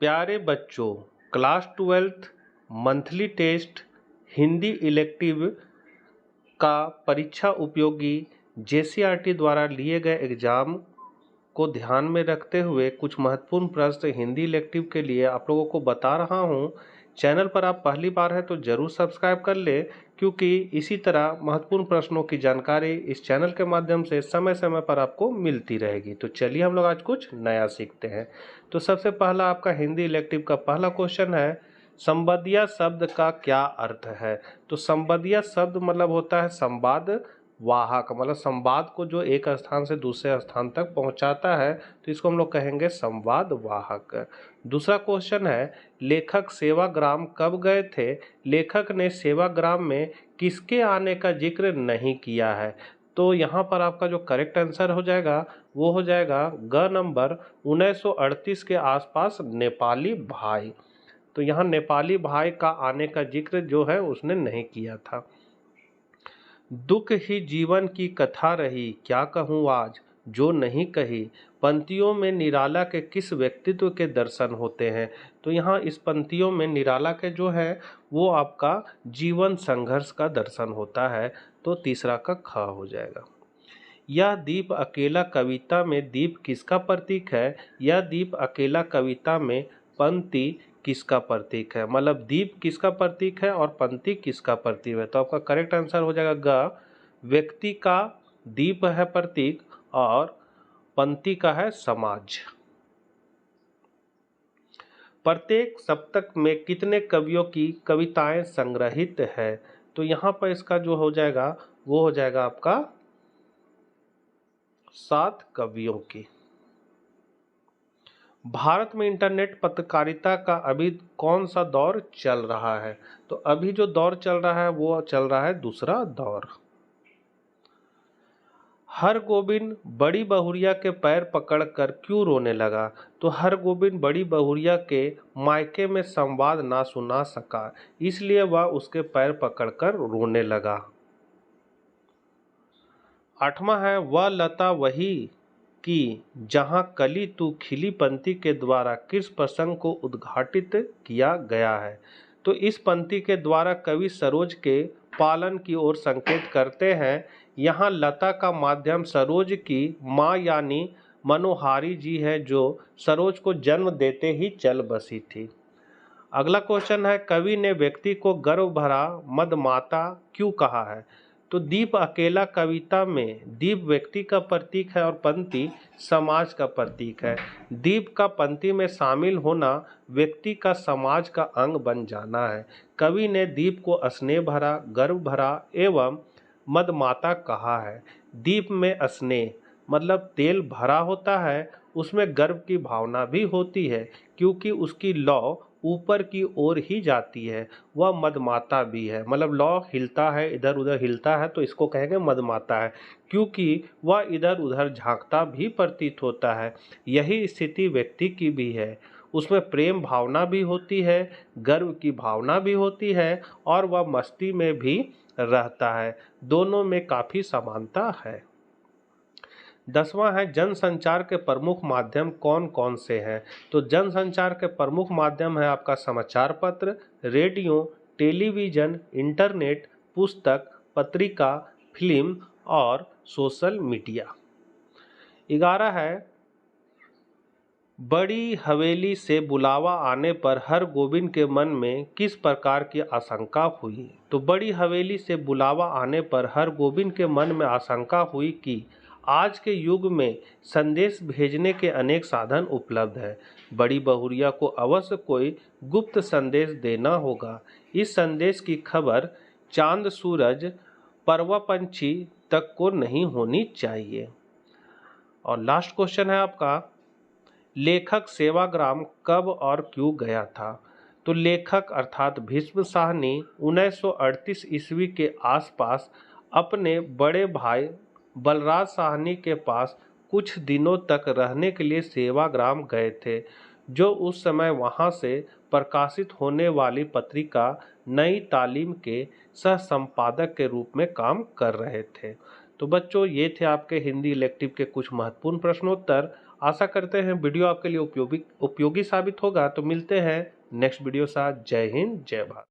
प्यारे बच्चों, class 12th monthly test Hindi elective का परीक्षा उपयोगी जेसीईआरटी द्वारा लिए गए एग्जाम को ध्यान में रखते हुए कुछ महत्वपूर्ण प्रश्न हिंदी इलेक्टिव के लिए आप लोगों को बता रहा हूं। चैनल पर आप पहली बार है तो जरूर सब्सक्राइब कर ले, क्योंकि इसी तरह महत्वपूर्ण प्रश्नों की जानकारी इस चैनल के माध्यम से समय समय पर आपको मिलती रहेगी। तो चलिए हम लोग आज कुछ नया सीखते हैं। तो सबसे पहला आपका हिंदी इलेक्टिव का पहला क्वेश्चन है, संबंधिया शब्द का क्या अर्थ है। तो संबंधिया शब्द मतलब होता है संवाद वाहक, मतलब संवाद को जो एक स्थान से दूसरे स्थान तक पहुंचाता है, तो इसको हम लोग कहेंगे संवाद वाहक। दूसरा क्वेश्चन है, लेखक सेवाग्राम कब गए थे। लेखक ने सेवाग्राम में किसके आने का जिक्र नहीं किया है। तो यहाँ पर आपका जो करेक्ट आंसर हो जाएगा वो हो जाएगा ग नंबर 1938 के आसपास नेपाली भाई। तो यहाँ नेपाली भाई का आने का जिक्र जो है उसने नहीं किया था। दुख ही जीवन की कथा रही, क्या कहूँ आज जो नहीं कही। पंक्तियों में निराला के किस व्यक्तित्व के दर्शन होते हैं। तो यहाँ इस पंक्तियों में निराला के जो है वो आपका जीवन संघर्ष का दर्शन होता है। तो तीसरा का ख हो जाएगा। यह दीप अकेला कविता में दीप किसका प्रतीक है। यह दीप अकेला कविता में पंक्ति किसका प्रतीक है। मतलब दीप किसका प्रतीक है और पंक्ति किसका प्रतीक है। तो आपका करेक्ट आंसर हो जाएगा ग, व्यक्ति का दीप है प्रतीक और पंक्ति का है समाज। प्रत्येक सप्तक में कितने कवियों की कविताएं संग्रहित है। तो यहाँ पर इसका जो हो जाएगा वो हो जाएगा आपका 7 कवियों की। भारत में इंटरनेट पत्रकारिता का अभी कौन सा दौर चल रहा है। तो अभी जो दौर चल रहा है वो चल रहा है दूसरा दौर। हर गोविंद बड़ी बहुरिया के पैर पकड़कर क्यों रोने लगा। तो हर गोविंद बड़ी बहुरिया के मायके में संवाद ना सुना सका, इसलिए वह उसके पैर पकड़कर रोने लगा। 8वां है, वह लता वही कि जहां कली तू खिली पंक्ति के द्वारा किस प्रसंग को उद्घाटित किया गया है। तो इस पंक्ति के द्वारा कवि सरोज के पालन की ओर संकेत करते हैं। यहाँ लता का माध्यम सरोज की माँ यानी मनोहारी जी है, जो सरोज को जन्म देते ही चल बसी थी। अगला क्वेश्चन है, कवि ने व्यक्ति को गर्व भरा मदमाता क्यों कहा है। तो दीप अकेला कविता में दीप व्यक्ति का प्रतीक है और पंक्ति समाज का प्रतीक है। दीप का पंक्ति में शामिल होना व्यक्ति का समाज का अंग बन जाना है। कवि ने दीप को स्नेह भरा, गर्व भरा एवं मदमाता कहा है। दीप में स्नेह मतलब तेल भरा होता है, उसमें गर्व की भावना भी होती है, क्योंकि उसकी लौ ऊपर की ओर ही जाती है। वह मदमाता भी है, मतलब लौ हिलता है, इधर उधर हिलता है, तो इसको कहेंगे मदमाता है, क्योंकि वह इधर उधर झांकता भी प्रतीत होता है। यही स्थिति व्यक्ति की भी है, उसमें प्रेम भावना भी होती है, गर्व की भावना भी होती है और वह मस्ती में भी रहता है। दोनों में काफ़ी समानता है। 10वां है, जनसंचार के प्रमुख माध्यम कौन कौन से हैं। तो जनसंचार के प्रमुख माध्यम है आपका समाचार पत्र, रेडियो, टेलीविज़न, इंटरनेट, पुस्तक, पत्रिका, फिल्म और सोशल मीडिया। 11 है, बड़ी हवेली से बुलावा आने पर हर गोविंद के मन में किस प्रकार की आशंका हुई। तो बड़ी हवेली से बुलावा आने पर हर गोविंद के मन में आशंका हुई कि आज के युग में संदेश भेजने के अनेक साधन उपलब्ध हैं। बड़ी बहुरिया को अवश्य कोई गुप्त संदेश देना होगा। इस संदेश की खबर चांद सूरज परवा पंछी तक को नहीं होनी चाहिए। और लास्ट क्वेश्चन है आपका, लेखक सेवाग्राम कब और क्यों गया था। तो लेखक अर्थात भीष्म साहनी 1938 ईस्वी के आसपास अपने बड़े भाई बलराज साहनी के पास कुछ दिनों तक रहने के लिए सेवाग्राम गए थे, जो उस समय वहां से प्रकाशित होने वाली पत्रिका नई तालीम के सह संपादक के रूप में काम कर रहे थे। तो बच्चों, ये थे आपके हिंदी इलेक्टिव के कुछ महत्वपूर्ण प्रश्नोत्तर। आशा करते हैं वीडियो आपके लिए उपयोगी साबित होगा। तो मिलते हैं नेक्स्ट वीडियो साथ। जय हिंद, जय भारत।